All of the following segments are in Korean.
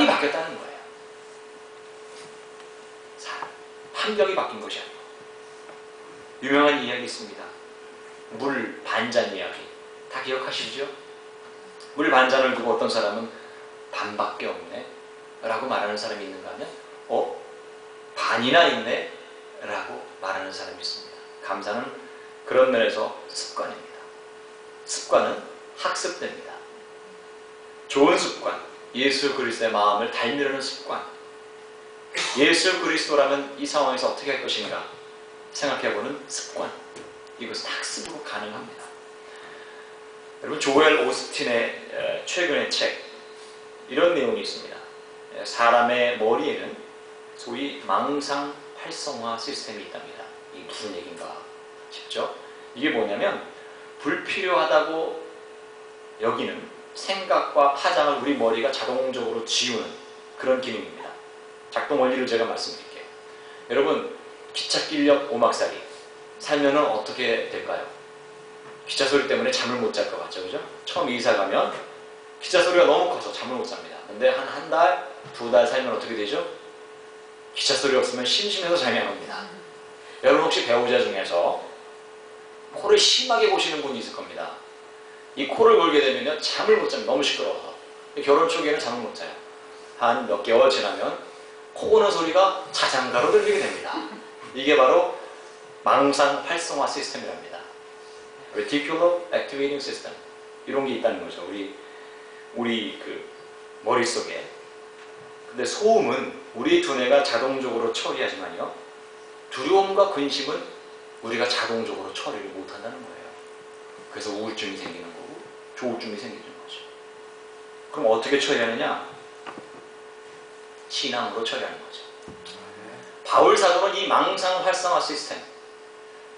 사람이 바뀌었다는 거예요. 사람. 환경이 바뀐 것이 아니고. 유명한 이야기 있습니다. 물 반잔 이야기. 다 기억하시죠? 물 반잔을 두고 어떤 사람은 반밖에 없네 라고 말하는 사람이 있는가 하면 반이나 있네 라고 말하는 사람이 있습니다. 감사는 그런 면에서 습관입니다. 습관은 학습됩니다. 좋은 습관, 예수 그리스도의 마음을 닮으려는 습관. 예수 그리스도라면 이 상황에서 어떻게 할 것인가 생각해보는 습관. 이것은 학습으로 가능합니다. 여러분, 조엘 오스틴의 최근의 책, 이런 내용이 있습니다. 사람의 머리에는 소위 망상 활성화 시스템이 있답니다. 이게 무슨 얘기인가 싶죠? 이게 뭐냐면 불필요하다고 여기는 생각과 파장을 우리 머리가 자동적으로 지우는 그런 기능입니다. 작동 원리를 제가 말씀드릴게요. 여러분, 기찻길역 오막살이 살면은 어떻게 될까요? 기차 소리 때문에 잠을 못 잘 것 같죠, 그죠? 처음 이사 가면 기차 소리가 너무 커서 잠을 못 잡니다. 근데 한 달, 2달 살면 어떻게 되죠? 기차 소리 없으면 심심해서 잠이 안 옵니다. 여러분, 혹시 배우자 중에서 코를 심하게 고시는 분이 있을 겁니다. 이 코를 골게 되면 잠을 못 잡니다. 너무 시끄러워서. 결혼 초기에는 잠을 못 자요. 한 몇 개월 지나면 코 고는 소리가 자장가로 들리게 됩니다. 이게 바로 망상 활성화 시스템이랍니다. Reticular Activating System, 이런 게 있다는 거죠. 우리 그 머릿속에. 근데 소음은 우리 두뇌가 자동적으로 처리하지만요, 두려움과 근심은 우리가 자동적으로 처리를 못한다는 거예요. 그래서 우울증이 생기는 거고 조울증이 생기는 거죠. 그럼 어떻게 처리하느냐? 신앙으로 처리하는 거죠. 바울 사도는 이 망상 활성화 시스템,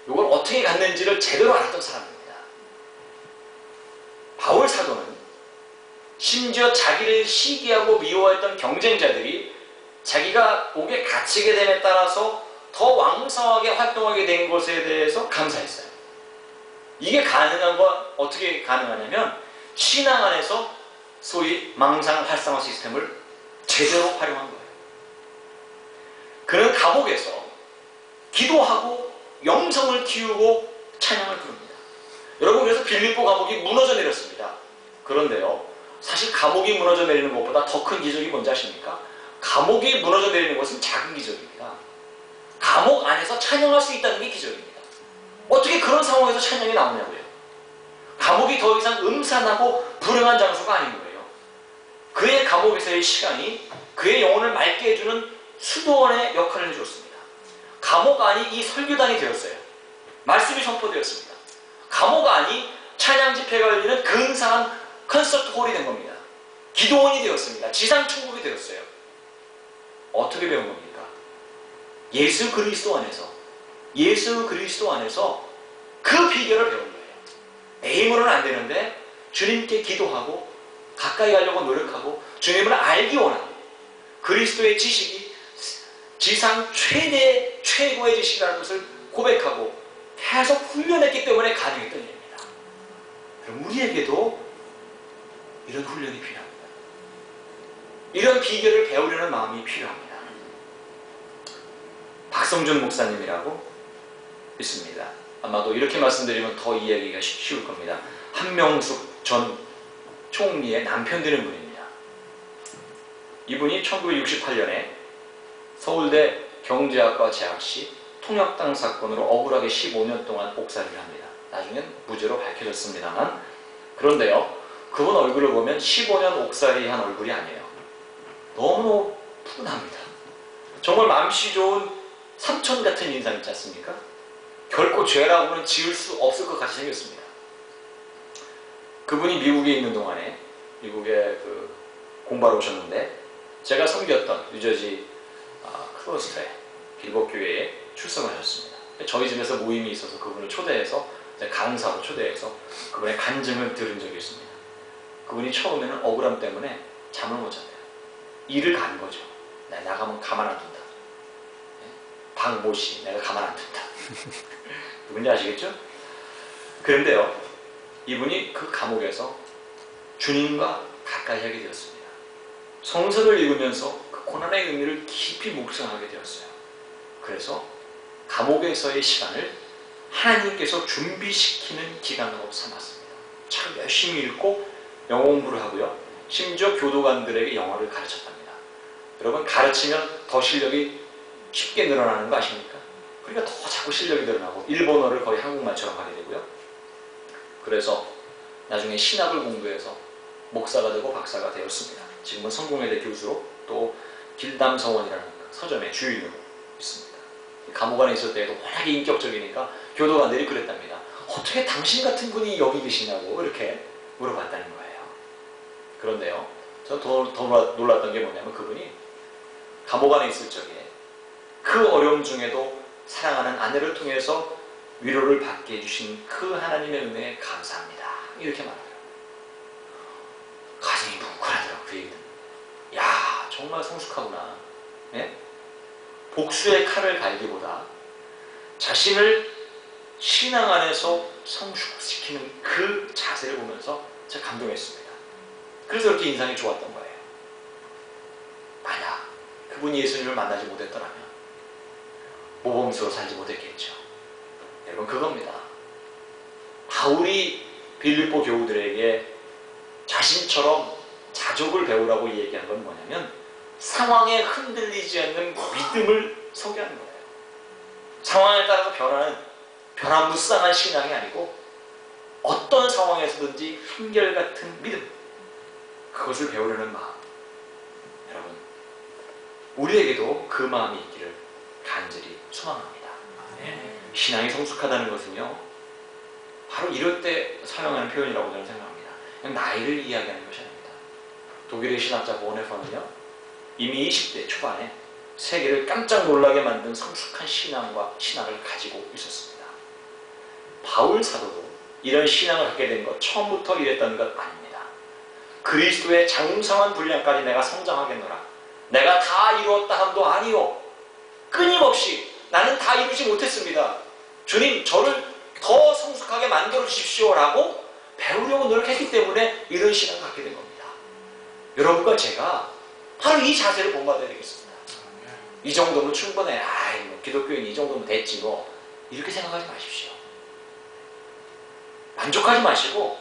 이걸 어떻게 갖는지를 제대로 알았던 사람입니다. 바울 사도는 심지어 자기를 시기하고 미워했던 경쟁자들이 자기가 옥에 갇히게 됨에 따라서 더 왕성하게 활동하게 된 것에 대해서 감사했어요. 이게 가능한 건 어떻게 가능하냐면 신앙 안에서 소위 망상 활성화 시스템을 제대로 활용한 거예요. 그는 감옥에서 기도하고 영성을 키우고 찬양을 부릅니다. 여러분, 그래서 빌립보 감옥이 무너져 내렸습니다. 그런데요, 사실 감옥이 무너져 내리는 것보다 더 큰 기적이 뭔지 아십니까? 감옥이 무너져 내리는 것은 작은 기적입니다. 감옥 안에서 찬양할 수 있다는 게 기적입니다. 어떻게 그런 상황에서 찬양이 나오냐고요. 감옥이 더 이상 음산하고 불행한 장소가 아닌 거예요. 그의 감옥에서의 시간이 그의 영혼을 맑게 해주는 수도원의 역할을 해줬습니다. 감옥 안이 이 설교단이 되었어요. 말씀이 선포되었습니다. 감옥 안이 찬양 집회가 열리는 근사한 콘서트 홀이 된 겁니다. 기도원이 되었습니다. 지상천국이 되었어요. 어떻게 배운 겁니까? 예수 그리스도 안에서 그 비결을 배운 거예요. 내 힘으로는 안 되는데 주님께 기도하고 가까이 가려고 노력하고 주님을 알기 원하고 그리스도의 지식이 지상 최고의 지식이라는 것을 고백하고 계속 훈련했기 때문에 가능했던 일입니다. 그럼 우리에게도 이런 훈련이 필요합니다. 이런 비결을 배우려는 마음이 필요합니다. 박성준 목사님이라고 있습니다. 아마도 이렇게 말씀드리면 더 이해하기가 쉬울 겁니다. 한명숙 전 총리의 남편 되는 분입니다. 이분이 1968년에 서울대 경제학과 재학 시 통역당 사건으로 억울하게 15년 동안 옥살이를 합니다. 나중엔 무죄로 밝혀졌습니다만, 그런데요, 그분 얼굴을 보면 15년 옥살이한 얼굴이 아니에요. 너무 푸근합니다. 정말 맘씨 좋은 삼촌 같은 인상 있지 않습니까? 결코 죄라고는 지을 수 없을 것 같이 생겼습니다. 그분이 미국에 있는 동안에 미국에 공부하러 오셨는데, 제가 섬겼던 뉴저지 크로스트의 길법교회에 출석을 하셨습니다. 저희 집에서 모임이 있어서 그분을 초대해서 강사로 초대해서 그분의 간증을 들은 적이 있습니다. 그분이 처음에는 억울함 때문에 잠을 못 잤대요. 일을 간 거죠. 내가 나가면 가만 안 둔다. 박모씨, 내가 가만 안 둔다. 누군지 아시겠죠? 그런데요, 이분이 그 감옥에서 주님과 가까이 하게 되었습니다. 성서를 읽으면서 그 고난의 의미를 깊이 묵상하게 되었어요. 그래서 감옥에서의 시간을 하나님께서 준비시키는 기간으로 삼았습니다. 참 열심히 읽고 영어 공부를 하고요. 심지어 교도관들에게 영어를 가르쳤답니다. 여러분, 가르치면 더 실력이 쉽게 늘어나는 거 아십니까? 그러니까 더 자꾸 실력이 늘어나고 일본어를 거의 한국말처럼 하게 되고요. 그래서 나중에 신학을 공부해서 목사가 되고 박사가 되었습니다. 지금은 성공회대 교수로 또 길담서원이라는 서점의 주인으로 있습니다. 감옥 안에 있을 때에도 워낙에 인격적이니까 교도관들이 그랬답니다. 어떻게 당신 같은 분이 여기 계시냐고 이렇게 물어봤다는 거예요. 그런데요, 저는 더 놀랐던 게 뭐냐면 그분이 감옥 안에 있을 적에 그 어려움 중에도 사랑하는 아내를 통해서 위로를 받게 해주신 그 하나님의 은혜에 감사합니다. 이렇게 말해요. 가슴이 뭉클하더라고요. 그 얘기 듣는. 야, 정말 성숙하구나. 예? 복수의 칼을 갈기보다 자신을 신앙 안에서 성숙시키는 그 자세를 보면서 제가 감동했습니다. 그래서 그렇게 인상이 좋았던 거예요. 만약 그분이 예수님을 만나지 못했더라면 모범수로 살지 못했겠죠. 여러분, 그겁니다. 바울이 빌립보 교우들에게 자신처럼 자족을 배우라고 얘기한 건 뭐냐면 상황에 흔들리지 않는 믿음을 소개하는 거예요. 상황에 따라서 변화무쌍한 신앙이 아니고 어떤 상황에서든지 한결같은 믿음, 그것을 배우려는 마음. 여러분, 우리에게도 그 마음이 있기를 간절히 소망합니다. 신앙이 성숙하다는 것은요, 바로 이럴 때 사용하는 표현이라고 저는 생각합니다. 그냥 나이를 이야기하는 것이 아닙니다. 독일의 신학자 보네퍼는요, 이미 20대 초반에 세계를 깜짝 놀라게 만든 성숙한 신앙을 가지고 있었습니다. 바울 사도도 이런 신앙을 갖게 된 것 처음부터 이랬던 것 아닙니다. 그리스도의 장성한 분량까지 내가 성장하겠노라. 내가 다 이루었다 함도 아니요. 끊임없이 나는 다 이루지 못했습니다. 주님, 저를 더 성숙하게 만들어 주십시오 라고 배우려고 노력했기 때문에 이런 신앙을 갖게 된 겁니다. 여러분과 제가 바로 이 자세를 본받아야 되겠습니다. 이 정도면 충분해. 아이, 뭐 기독교인 이 정도면 됐지 뭐. 이렇게 생각하지 마십시오. 만족하지 마시고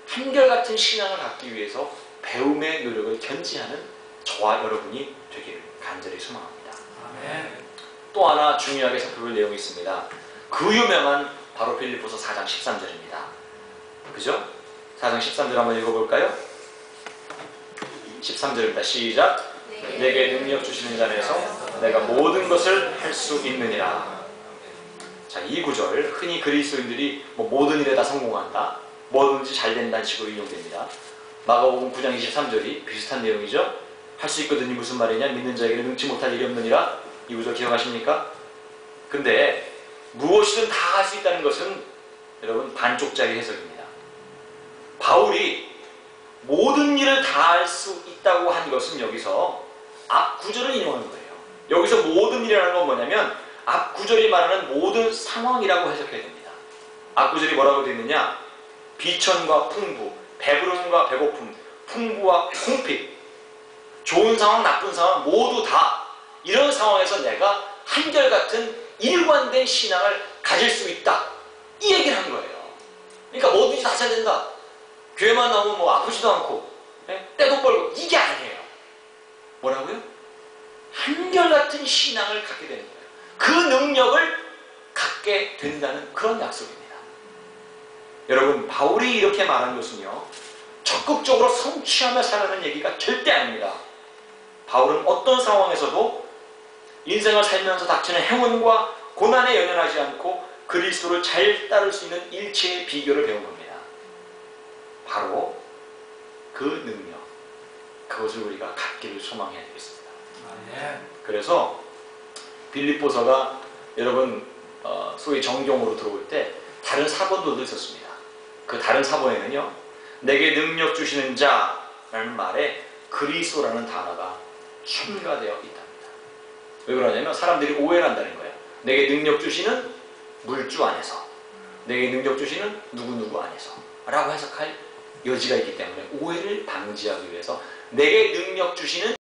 한결같은 신앙을 갖기 위해서 배움의 노력을 견지하는 저와 여러분이 되기를 간절히 소망합니다. 또 하나 중요하게 살펴볼 내용이 있습니다. 그 유명한 바로 빌립보서 4장 13절입니다. 그죠? 4장 13절 한번 읽어볼까요? 13절입니다. 시작. 내게 능력 주시는 자에서 내가 모든 것을 할 수 있느니라. 자, 이 구절 흔히 그리스도인들이 모든 일에 다 성공한다, 뭐든지 잘 된다는 식으로 인용됩니다. 마가복음 9장 23절이 비슷한 내용이죠. 할 수 있거든요. 무슨 말이냐? 믿는 자에게는 능치 못할 일이 없느니라. 이 구절 기억하십니까? 근데 무엇이든 다 할 수 있다는 것은 여러분 반쪽짜리 해석입니다. 바울이 모든 일을 다 할 수 있다고 한 것은 여기서 앞 구절을 인용하는 거예요. 여기서 모든 일이라는 건 뭐냐면 앞 구절이 말하는 모든 상황이라고 해석해야 됩니다. 앞 구절이 뭐라고 되어 있느냐? 비천과 풍부, 배부름과 배고픔, 풍부와 궁핍, 좋은 상황, 나쁜 상황 모두 다 이런 상황에서 내가 한결같은 일관된 신앙을 가질 수 있다. 이 얘기를 한 거예요. 그러니까 뭐든지 다 잘 된다. 교회만 나오면 뭐 아프지도 않고 떼돈 벌고 이게 아니에요. 뭐라고요? 한결같은 신앙을 갖게 되는 거예요. 그 능력을 갖게 된다는 그런 약속입니다. 여러분, 바울이 이렇게 말한 것은요, 적극적으로 성취하며 살아가는 얘기가 절대 아닙니다. 바울은 어떤 상황에서도 인생을 살면서 닥치는 행운과 고난에 연연하지 않고 그리스도를 잘 따를 수 있는 일체의 비결을 배운 겁니다. 바로 그 능력, 그것을 우리가 갖기를 소망해야 되겠습니다. 그래서 빌립보서가 여러분 소위 정경으로 들어올 때 다른 사본들도 있었습니다. 그 다른 사본에는요, 내게 능력 주시는 자라는 말에 그리스도라는 단어가 첨가되어 있답니다. 왜 그러냐면 사람들이 오해를 한다는 거예요. 내게 능력 주시는 물주 안에서, 내게 능력 주시는 누구누구 안에서 라고 해석할 여지가 있기 때문에 오해를 방지하기 위해서 내게 능력 주시는